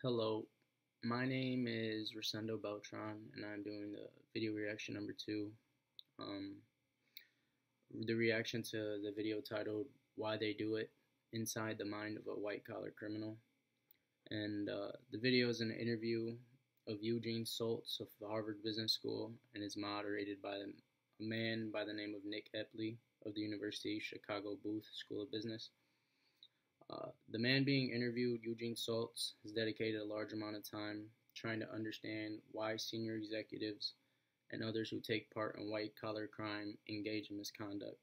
Hello, my name is Rosendo Beltran, and I'm doing the video reaction number two. Um, the reaction to the video titled "Why They Do It: Inside the Mind of a White Collar Criminal." And the video is an interview of Eugene Saltz of the Harvard Business School, and is moderated by a man by the name of Nick Epley of the University of Chicago Booth School of Business. The man being interviewed, Eugene Saltz, has dedicated a large amount of time trying to understand why senior executives and others who take part in white-collar crime engage in misconduct.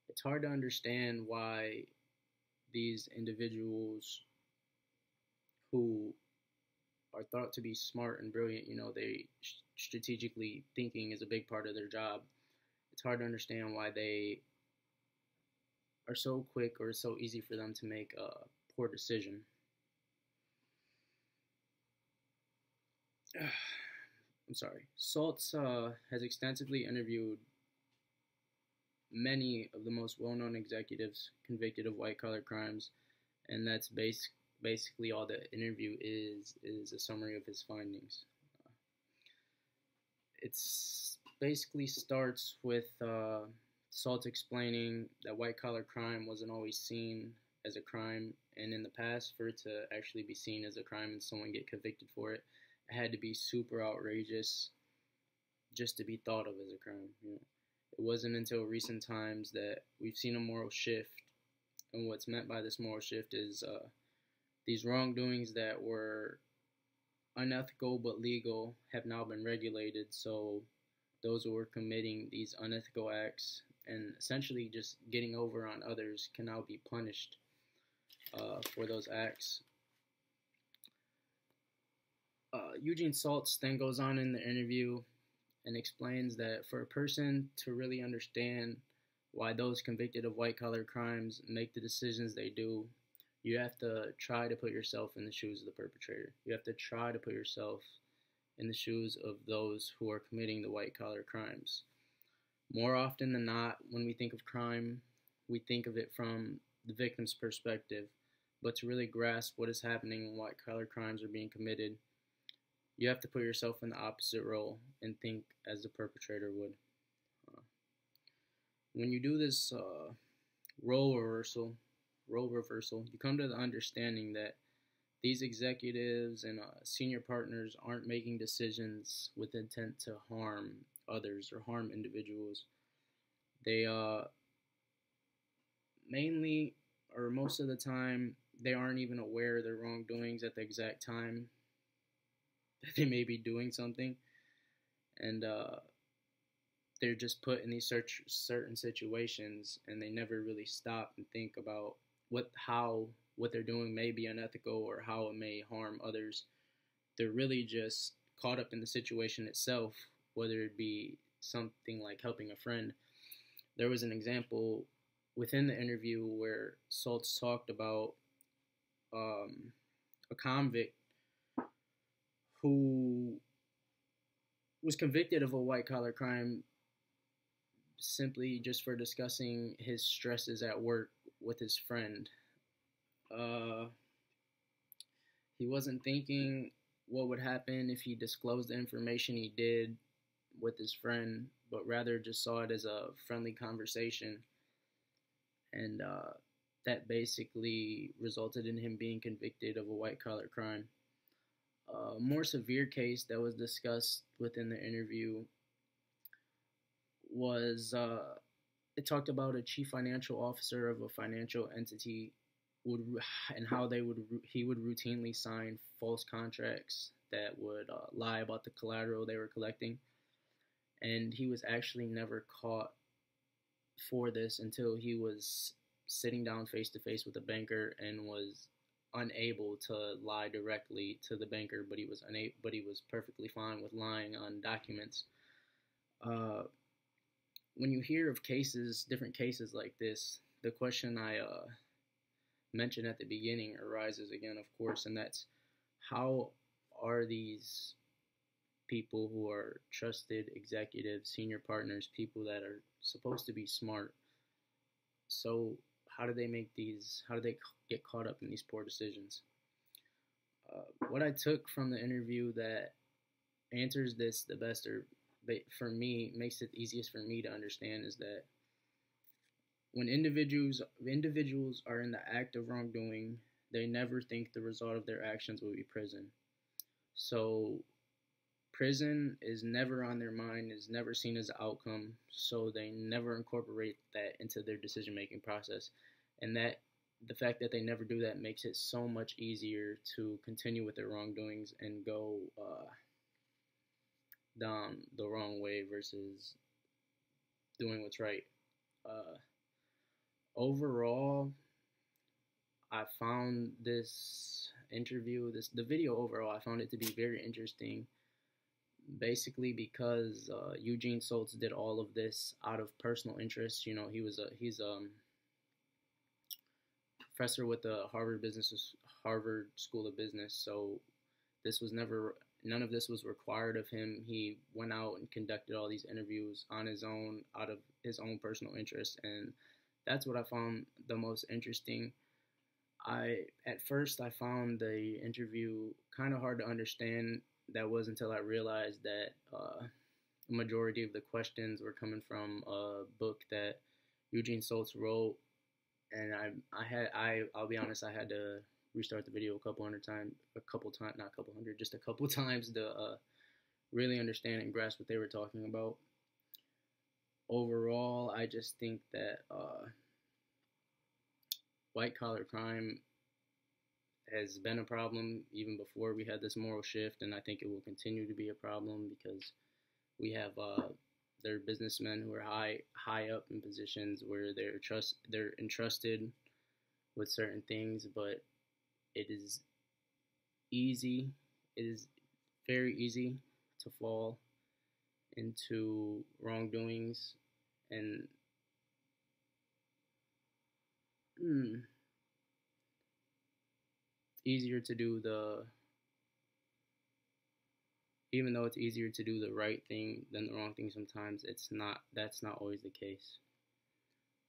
It's hard to understand why these individuals who are thought to be smart and brilliant, they strategically thinking is a big part of their job. It's hard to understand why they are so quick or so easy for them to make a poor decision. I'm sorry. Saltz has extensively interviewed many of the most well-known executives convicted of white-collar crimes, and that's basically all the interview is a summary of his findings. It's basically starts with Saltz explaining that white-collar crime wasn't always seen as a crime, and in the past, for it to actually be seen as a crime and someone get convicted for it, it had to be super outrageous just to be thought of as a crime. It wasn't until recent times that we've seen a moral shift, and what's meant by this moral shift is these wrongdoings that were unethical but legal have now been regulated, so those who are committing these unethical acts and essentially just getting over on others can now be punished for those acts. Eugene Saltz then goes on in the interview and explains that for a person to really understand why those convicted of white-collar crimes make the decisions they do, you have to try to put yourself in the shoes of the perpetrator. You have to try to put yourself in the shoes of those who are committing the white-collar crimes. More often than not, when we think of crime, we think of it from the victim's perspective. But to really grasp what is happening when white-collar crimes are being committed, you have to put yourself in the opposite role and think as the perpetrator would. When you do this role reversal, you come to the understanding that these executives and senior partners aren't making decisions with intent to harm others or harm individuals. They mainly, or most of the time, they aren't even aware of their wrongdoings at the exact time that they may be doing something, and they're just put in these certain situations, and they never really stop and think about what they're doing may be unethical or how it may harm others. They're really just caught up in the situation itself, whether it be something like helping a friend. There was an example within the interview where Saltz talked about a convict who was convicted of a white-collar crime simply just for discussing his stresses at work with his friend. He wasn't thinking what would happen if he disclosed the information he did with his friend, but rather just saw it as a friendly conversation. And that basically resulted in him being convicted of a white-collar crime. A more severe case that was discussed within the interview was it talked about a chief financial officer of a financial entity and how he would routinely sign false contracts that would lie about the collateral they were collecting, and he was actually never caught for this until he was sitting down face to face with a banker and was unable to lie directly to the banker, but he was perfectly fine with lying on documents. When you hear of different cases like this, the question I mentioned at the beginning arises again, of course, and that's how are these people who are trusted executives, senior partners, people that are supposed to be smart, so how do they get caught up in these poor decisions? What I took from the interview that answers this the best, or for me makes it easiest for me to understand, is that when individuals are in the act of wrongdoing, they never think the result of their actions will be prison. So prison is never on their mind, is never seen as an outcome, so they never incorporate that into their decision making process. And that the fact that they never do that makes it so much easier to continue with their wrongdoings and go down the wrong way versus doing what's right. Uh, Overall, I found this interview, the video overall, I found it to be very interesting. Basically, because Eugene Soltz did all of this out of personal interest. You know, he's a professor with the Harvard School of Business. So this was never none of this was required of him. He went out and conducted all these interviews on his own, out of his own personal interest, and that's what I found the most interesting. At first I found the interview kind of hard to understand. That was until I realized that the majority of the questions were coming from a book that Eugene Soltz wrote, and I'll be honest, I had to restart the video a couple times, not a couple hundred, just a couple times to really understand and grasp what they were talking about. Overall, I just think that white collar crime has been a problem even before we had this moral shift, and I think it will continue to be a problem because we have there are businessmen who are high up in positions where they're entrusted with certain things, but it is easy. It is very easy to fall into wrongdoings, and easier to do the even though it's easier to do the right thing than the wrong thing sometimes, that's not always the case.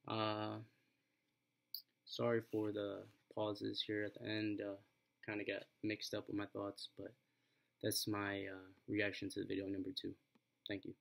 Uh, Sorry for the pauses here at the end. Kind of got mixed up with my thoughts, but that's my reaction to the video number 2. Thank you.